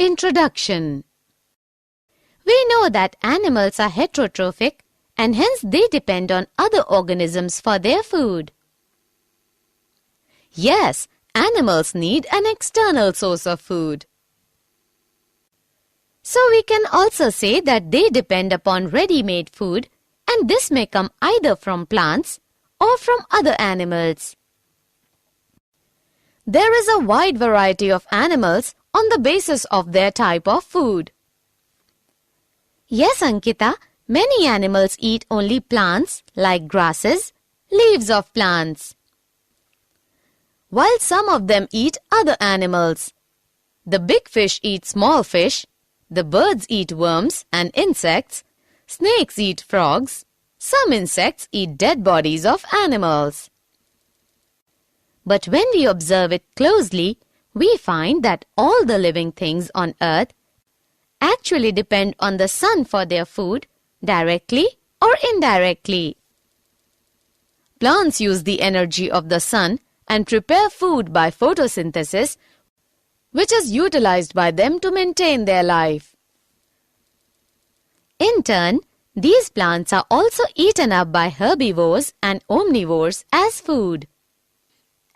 Introduction. We know that animals are heterotrophic and hence they depend on other organisms for their food. Yes, animals need an external source of food. So we can also say that they depend upon ready-made food, and this may come either from plants or from other animals. There is a wide variety of animals on the basis of their type of food. Yes, Ankita, many animals eat only plants like grasses, leaves of plants, while some of them eat other animals. The big fish eat small fish, the birds eat worms and insects, snakes eat frogs, some insects eat dead bodies of animals. But when we observe it closely, we find that all the living things on earth actually depend on the sun for their food, directly or indirectly. Plants use the energy of the sun and prepare food by photosynthesis, which is utilized by them to maintain their life. In turn, these plants are also eaten up by herbivores and omnivores as food.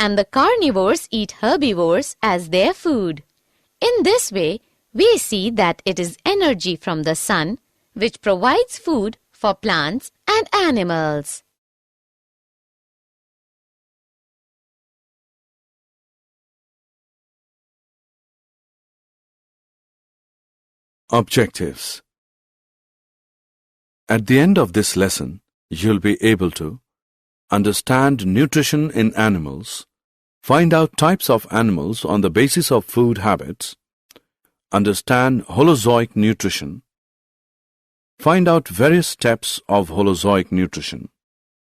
And the carnivores eat herbivores as their food. In this way, we see that it is energy from the sun which provides food for plants and animals. Objectives. At the end of this lesson, you'll be able to understand nutrition in animals, find out types of animals on the basis of food habits, understand holozoic nutrition, find out various steps of holozoic nutrition,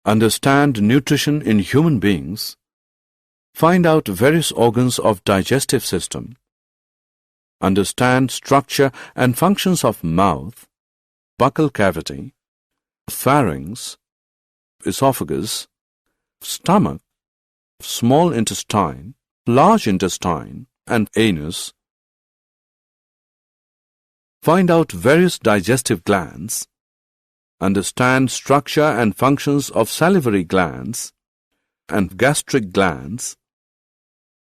understand nutrition in human beings, find out various organs of digestive system, understand structure and functions of mouth, buccal cavity, pharynx, esophagus, stomach, small intestine, large intestine, and anus. Find out various digestive glands, understand structure and functions of salivary glands and gastric glands,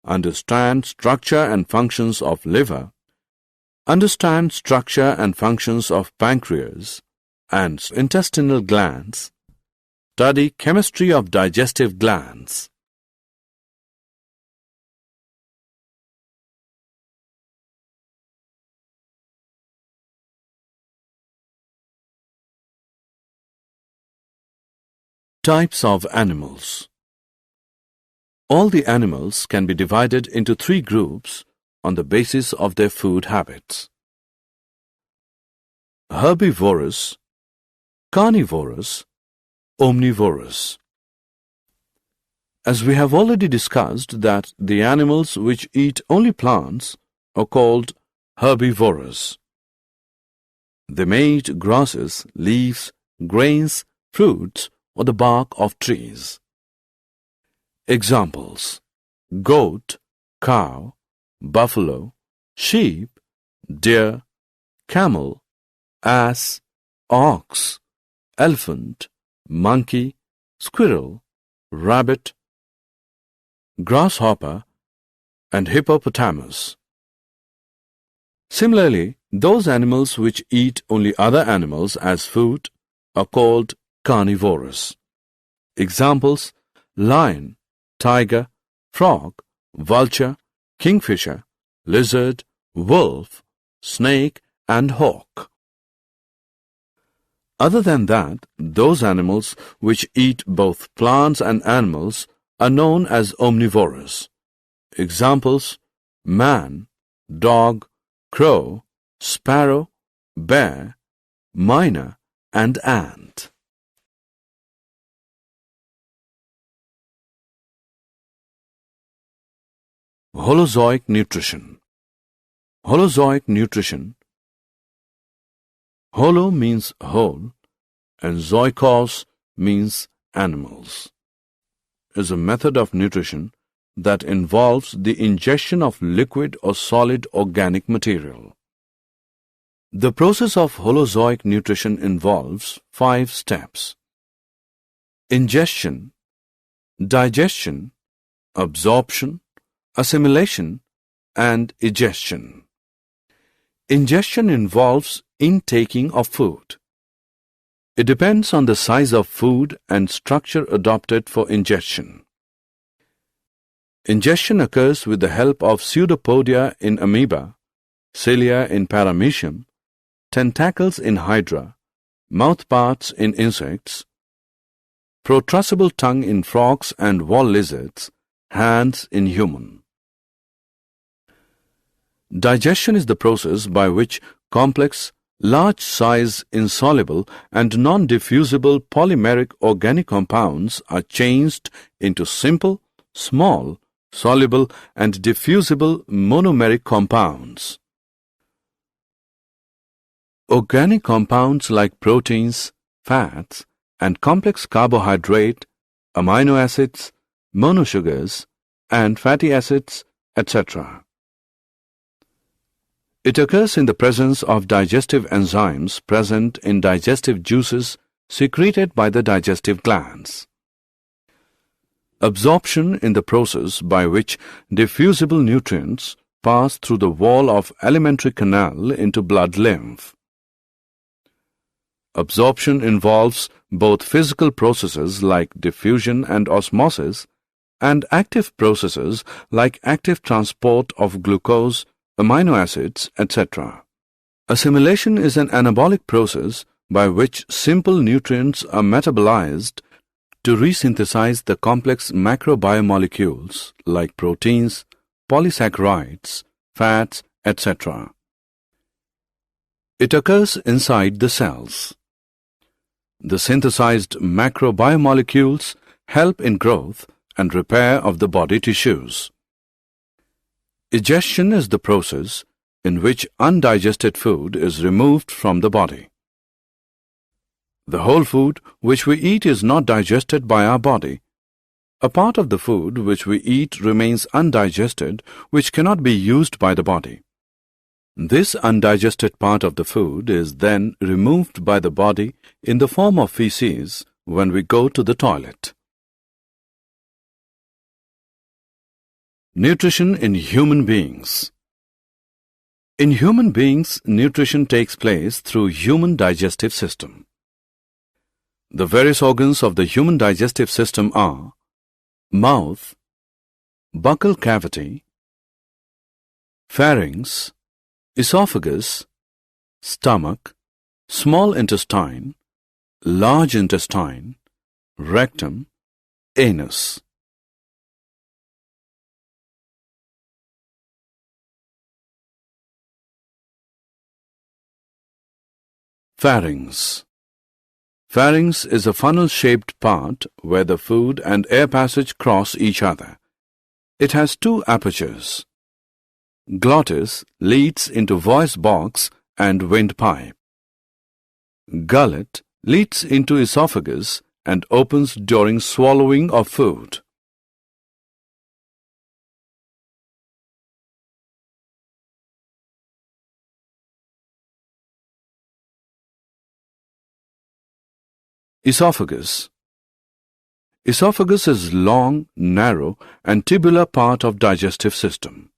understand structure and functions of liver, understand structure and functions of pancreas and intestinal glands, study chemistry of digestive glands. Types of animals. All the animals can be divided into 3 groups on the basis of their food habits: herbivorous, carnivorous, omnivorous. As we have already discussed that the animals which eat only plants are called herbivorous. They may eat grasses, leaves, grains, fruits, or the bark of trees. Examples: goat, cow, buffalo, sheep, deer, camel, ass, ox, elephant, monkey, squirrel, rabbit, grasshopper, and hippopotamus. Similarly, those animals which eat only other animals as food are called carnivorous. Examples: lion, tiger, frog, vulture, kingfisher, lizard, wolf, snake, and hawk. Other than that, those animals which eat both plants and animals are known as omnivorous. Examples: man, dog, crow, sparrow, bear, myna, and ant. Holozoic nutrition. Holozoic nutrition. Holo means whole and zoikos means animals. Is a method of nutrition that involves the ingestion of liquid or solid organic material. The process of holozoic nutrition involves 5 steps: ingestion, digestion, absorption, assimilation, and egestion. Ingestion involves intaking of food. It depends on the size of food and structure adopted for ingestion. Ingestion occurs with the help of pseudopodia in amoeba, cilia in paramecium, tentacles in hydra, mouthparts in insects, protrusible tongue in frogs and wall lizards, hands in human. Digestion is the process by which complex, large-size, insoluble and non-diffusible polymeric organic compounds are changed into simple, small, soluble and diffusible monomeric compounds. Organic compounds like proteins, fats, and complex carbohydrate, amino acids, monosugars, and fatty acids, etc. It occurs in the presence of digestive enzymes present in digestive juices secreted by the digestive glands. Absorption in the process by which diffusible nutrients pass through the wall of alimentary canal into blood-lymph. Absorption involves both physical processes like diffusion and osmosis and active processes like active transport of glucose, amino acids, etc. Assimilation is an anabolic process by which simple nutrients are metabolized to resynthesize the complex macrobiomolecules like proteins, polysaccharides, fats, etc. It occurs inside the cells. The synthesized macrobiomolecules help in growth and repair of the body tissues. Egestion is the process in which undigested food is removed from the body. The whole food which we eat is not digested by our body. A part of the food which we eat remains undigested, which cannot be used by the body. This undigested part of the food is then removed by the body in the form of feces when we go to the toilet. Nutrition in human beings. In human beings, nutrition takes place through human digestive system. The various organs of the human digestive system are mouth, buccal cavity, pharynx, esophagus, stomach, small intestine, large intestine, rectum, anus. Pharynx. Pharynx is a funnel-shaped part where the food and air passage cross each other. It has 2 apertures. Glottis leads into voice box and windpipe. Gullet leads into esophagus and opens during swallowing of food. Esophagus. Esophagus is long, narrow and tubular part of digestive system.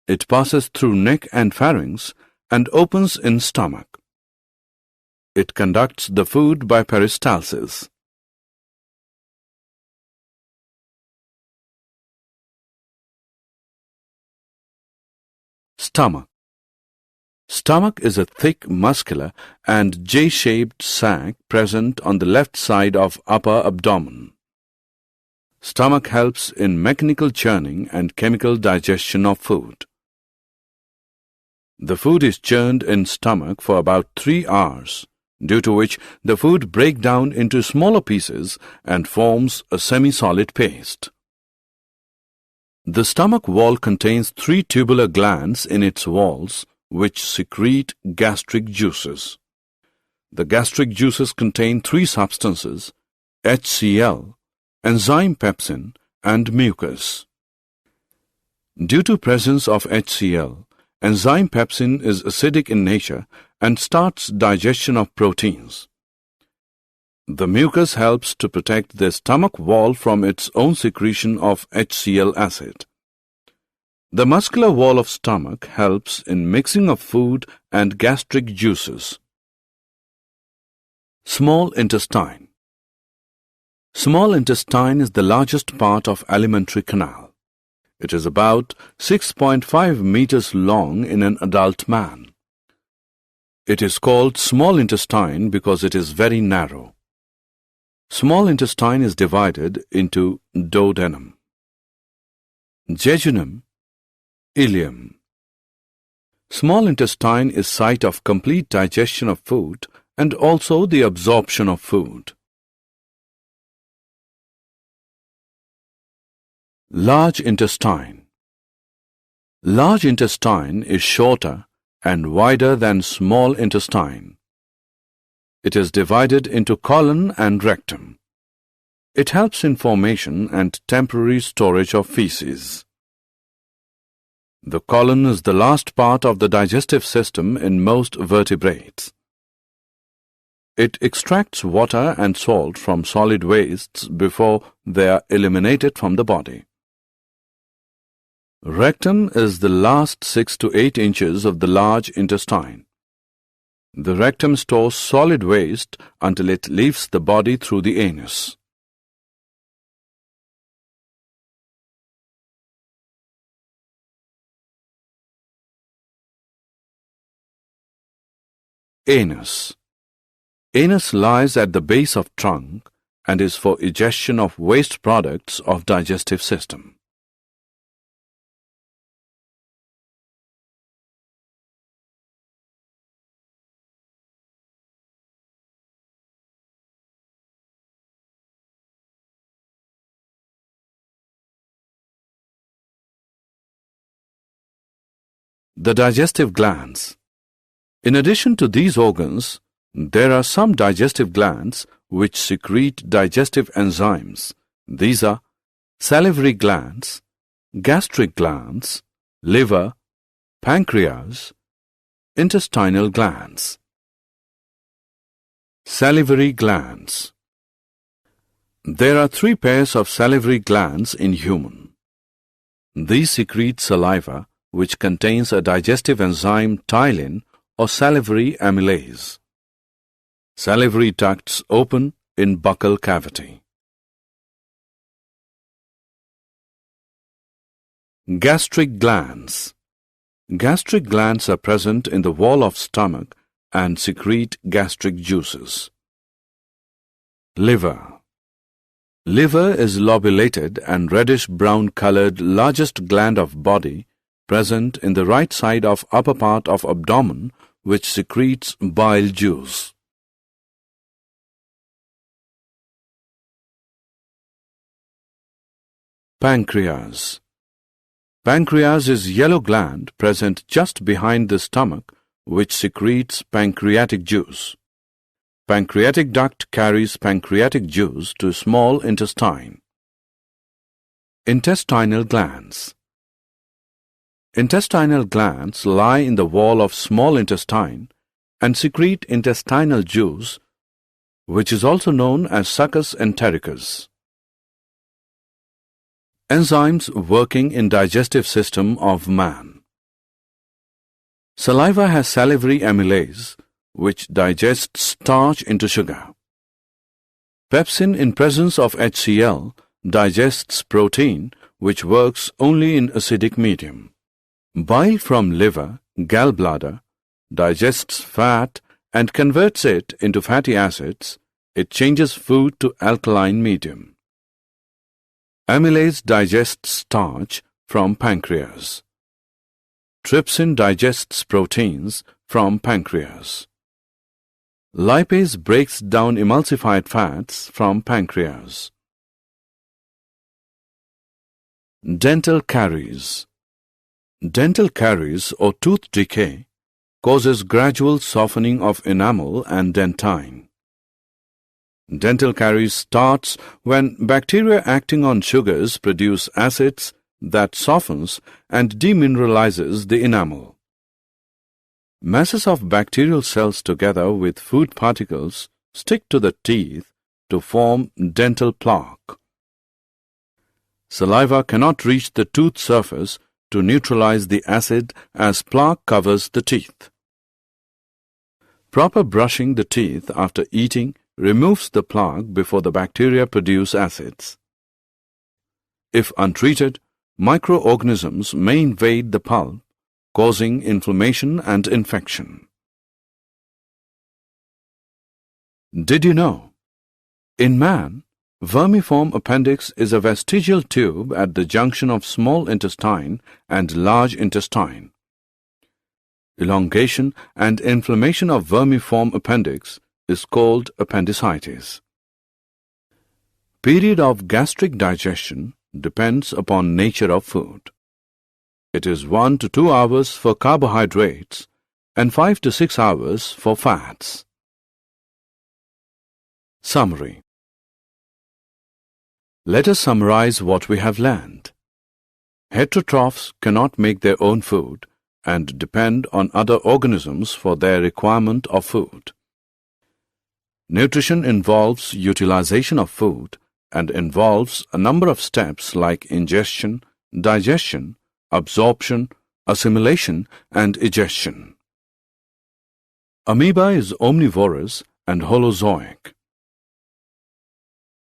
It passes through neck and pharynx and opens in stomach. It conducts the food by peristalsis. Stomach. Stomach is a thick, muscular and J-shaped sac present on the left side of upper abdomen. Stomach helps in mechanical churning and chemical digestion of food. The food is churned in stomach for about 3 hours, due to which the food breaks down into smaller pieces and forms a semi-solid paste. The stomach wall contains 3 tubular glands in its walls which secrete gastric juices. The gastric juices contain 3 substances, HCl, enzyme pepsin and mucus. Due to presence of HCl, enzyme pepsin is acidic in nature and starts digestion of proteins. The mucus helps to protect the stomach wall from its own secretion of HCl acid. The muscular wall of stomach helps in mixing of food and gastric juices. Small intestine. Small intestine is the largest part of alimentary canal. It is about 6.5 meters long in an adult man. It is called small intestine because it is very narrow. Small intestine is divided into duodenum, jejunum, ileum. Small intestine is site of complete digestion of food and also the absorption of food. Large intestine. Large intestine is shorter and wider than small intestine. It is divided into colon and rectum. It helps in formation and temporary storage of feces. The colon is the last part of the digestive system in most vertebrates. It extracts water and salt from solid wastes before they are eliminated from the body. Rectum is the last 6 to 8 inches of the large intestine. The rectum stores solid waste until it leaves the body through the anus. Anus. Anus lies at the base of trunk and is for egestion of waste products of digestive system. The digestive glands. In addition to these organs, there are some digestive glands which secrete digestive enzymes. These are salivary glands, gastric glands, liver, pancreas, intestinal glands. Salivary glands. There are 3 pairs of salivary glands in human. These secrete saliva, which contains a digestive enzyme ptyalin or salivary amylase. Salivary ducts open in buccal cavity. Gastric glands. Gastric glands are present in the wall of stomach and secrete gastric juices. Liver. Liver is lobulated and reddish-brown colored largest gland of body present in the right side of upper part of abdomen which secretes bile juice. Pancreas. Pancreas is yellow gland present just behind the stomach which secretes pancreatic juice. Pancreatic duct carries pancreatic juice to small intestine. Intestinal glands. Intestinal glands lie in the wall of small intestine and secrete intestinal juice, which is also known as succus entericus. Enzymes working in digestive system of man. Saliva has salivary amylase, which digests starch into sugar. Pepsin in presence of HCl digests protein, which works only in acidic medium. Bile from liver, gallbladder, digests fat and converts it into fatty acids. It changes food to alkaline medium. Amylase digests starch from pancreas. Trypsin digests proteins from pancreas. Lipase breaks down emulsified fats from pancreas. Dental caries. Dental caries or tooth decay causes gradual softening of enamel and dentine. Dental caries starts when bacteria acting on sugars produce acids that softens and demineralizes the enamel. Masses of bacterial cells together with food particles stick to the teeth to form dental plaque. Saliva cannot reach the tooth surface to neutralize the acid as plaque covers the teeth. Proper brushing the teeth after eating removes the plaque before the bacteria produce acids. If untreated, microorganisms may invade the pulp, causing inflammation and infection. Did you know? In man, vermiform appendix is a vestigial tube at the junction of small intestine and large intestine. Elongation and inflammation of vermiform appendix is called appendicitis. Period of gastric digestion depends upon nature of food. It is 1 to 2 hours for carbohydrates and 5 to 6 hours for fats. Summary. Let us summarize what we have learned. Heterotrophs cannot make their own food and depend on other organisms for their requirement of food. Nutrition involves utilization of food and involves a number of steps like ingestion, digestion, absorption, assimilation, and egestion. Amoeba is omnivorous and holozoic.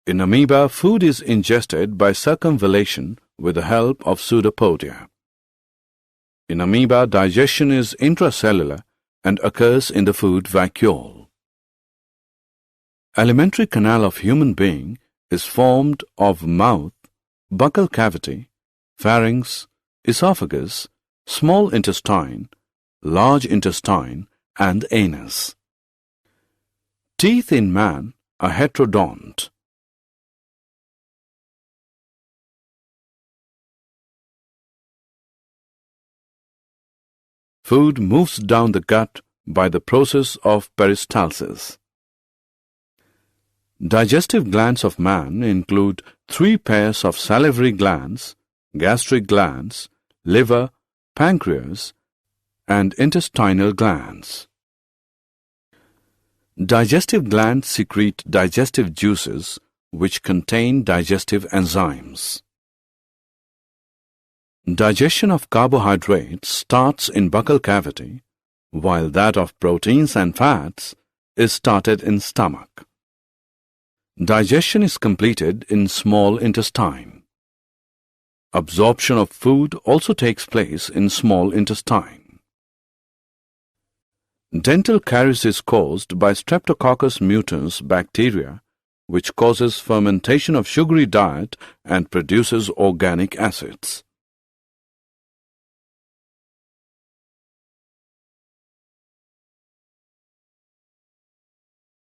In amoeba, food is ingested by circumvallation with the help of pseudopodia. In amoeba, digestion is intracellular and occurs in the food vacuole. Alimentary canal of human being is formed of mouth, buccal cavity, pharynx, esophagus, small intestine, large intestine, and anus. Teeth in man are heterodont. Food moves down the gut by the process of peristalsis. Digestive glands of man include 3 pairs of salivary glands, gastric glands, liver, pancreas, and intestinal glands. Digestive glands secrete digestive juices which contain digestive enzymes. Digestion of carbohydrates starts in buccal cavity, while that of proteins and fats is started in stomach. Digestion is completed in small intestine. Absorption of food also takes place in small intestine. Dental caries is caused by Streptococcus mutans bacteria, which causes fermentation of sugary diet and produces organic acids.